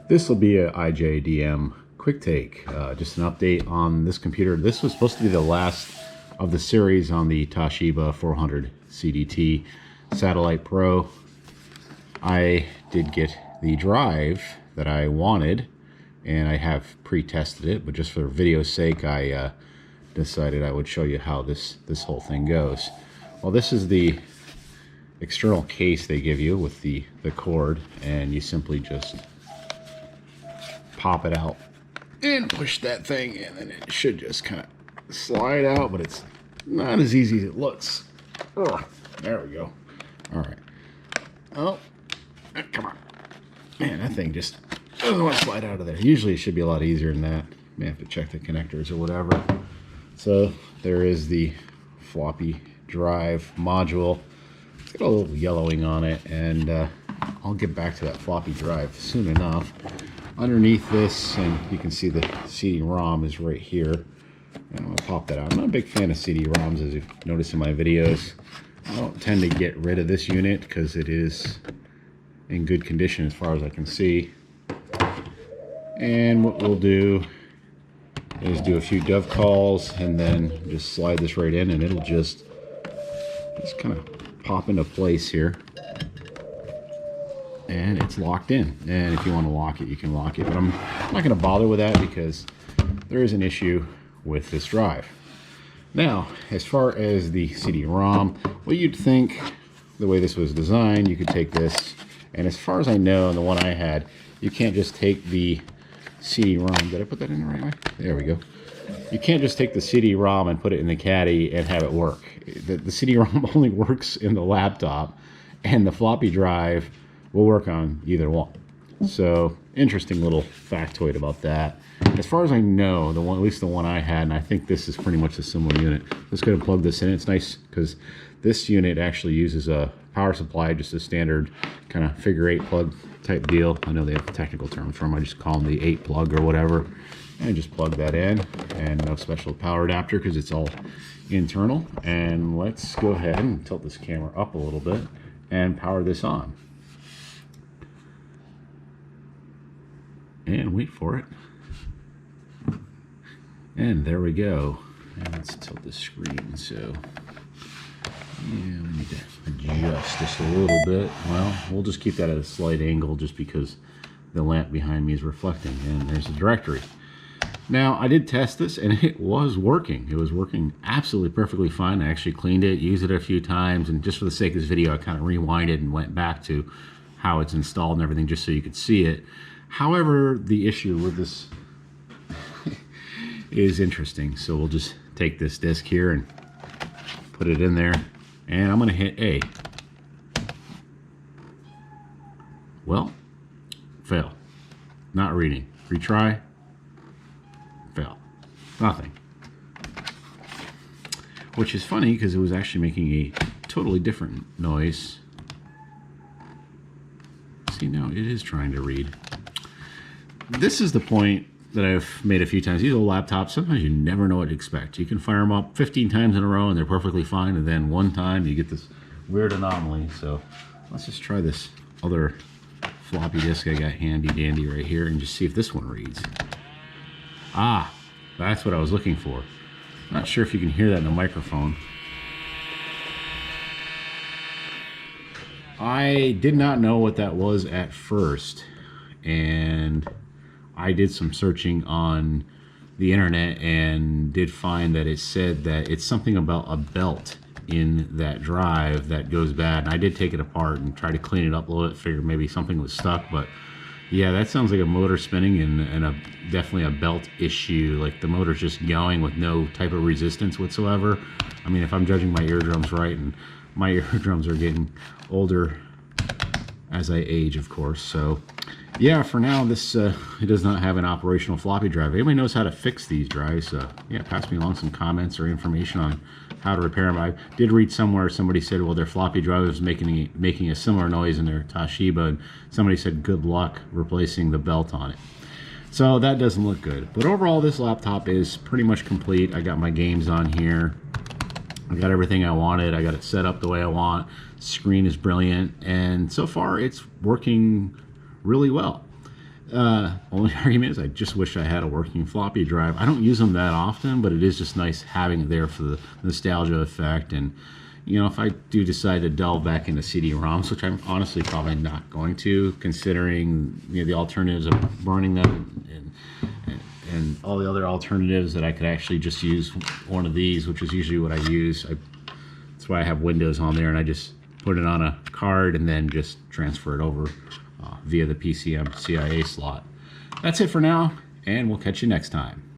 This will be a IJDM quick take, just an update on this computer. This was supposed to be the last of the series on the Toshiba 400 CDT Satellite Pro. I did get the drive that I wanted, and I have pre-tested it, but just for video's sake, I decided I would show you how this whole thing goes. Well, this is the external case they give you with the cord, and you simply just pop it out and push that thing in, and it should just kind of slide out, but it's not as easy as it looks. Oh, there we go. All right. Oh, come on. Man, that thing just doesn't want to slide out of there. Usually it should be a lot easier than that. May have to check the connectors or whatever. So there is the floppy drive module. It's got a little yellowing on it, and I'll get back to that floppy drive soon enough. Underneath this, and you can see the CD-ROM is right here. And I'm going to pop that out. I'm not a big fan of CD-ROMs, as you've noticed in my videos. I don't tend to get rid of this unit because it is in good condition as far as I can see. And what we'll do is do a few dove calls and then just slide this right in, and it'll just kind of pop into place here. And it's locked in, and if you want to lock it, you can lock it, but I'm not going to bother with that because there is an issue with this drive. Now, as far as the CD-ROM, well, you'd think the way this was designed, you could take this, and as far as I know, the one I had, you can't just take the CD-ROM. Did I put that in the right way? There we go. You can't just take the CD-ROM and put it in the caddy and have it work. The CD-ROM only works in the laptop, and the floppy drive will work on either one. So, interesting little factoid about that. As far as I know, the one, at least the one I had, and I think this is pretty much a similar unit. Let's go and plug this in. It's nice because this unit actually uses a power supply, just a standard kind of figure 8 plug type deal. I know they have technical terms for them. I just call them the 8 plug or whatever. And just plug that in, and no special power adapter because it's all internal. And let's go ahead and tilt this camera up a little bit and power this on. And wait for it. And there we go. And let's tilt the screen. So, yeah, we need to adjust this a little bit. Well, we'll just keep that at a slight angle just because the lamp behind me is reflecting. And there's a directory. Now, I did test this, and it was working. It was working absolutely perfectly fine. I actually cleaned it, used it a few times, and just for the sake of this video, I kind of rewinded and went back to how it's installed and everything just so you could see it. However, the issue with this is interesting. So we'll just take this disc here and put it in there, and I'm going to hit A. Well, fail. Not reading. Retry. Fail. Nothing. Which is funny because it was actually making a totally different noise. See, now it is trying to read. This is the point that I've made a few times. These old laptops, sometimes you never know what to expect. You can fire them up 15 times in a row and they're perfectly fine, and then one time you get this weird anomaly. So let's just try this other floppy disk I got handy dandy right here and just see if this one reads. Ah, that's what I was looking for. Not sure if you can hear that in the microphone. I did not know what that was at first, and I did some searching on the internet and did find that it said that it's something about a belt in that drive that goes bad. And I did take it apart and try to clean it up a little bit, figured maybe something was stuck, but yeah, that sounds like a motor spinning and definitely a belt issue. Like the motor's just going with no type of resistance whatsoever. I mean, if I'm judging my eardrums right, and my eardrums are getting older as I age, of course. So yeah, for now, this it does not have an operational floppy drive. If anybody knows how to fix these drives, yeah, pass me along some comments or information on how to repair them. I did read somewhere somebody said, well, their floppy drive is making a similar noise in their Toshiba, and somebody said good luck replacing the belt on it. So that doesn't look good. But overall, this laptop is pretty much complete. I got my games on here. I got everything I wanted. I got it set up the way I want. Screen is brilliant, and so far it's working really well. Only argument is I just wish I had a working floppy drive. I don't use them that often, but it is just nice having it there for the nostalgia effect. And you know, if I do decide to delve back into CD-ROMs, which I'm honestly probably not going to, considering, you know, the alternatives of burning them and all the other alternatives, that I could actually just use one of these, which is usually what I use. That's why I have Windows on there, and I just put it on a card and then just transfer it over via the PCM CIA slot. That's it for now, and we'll catch you next time.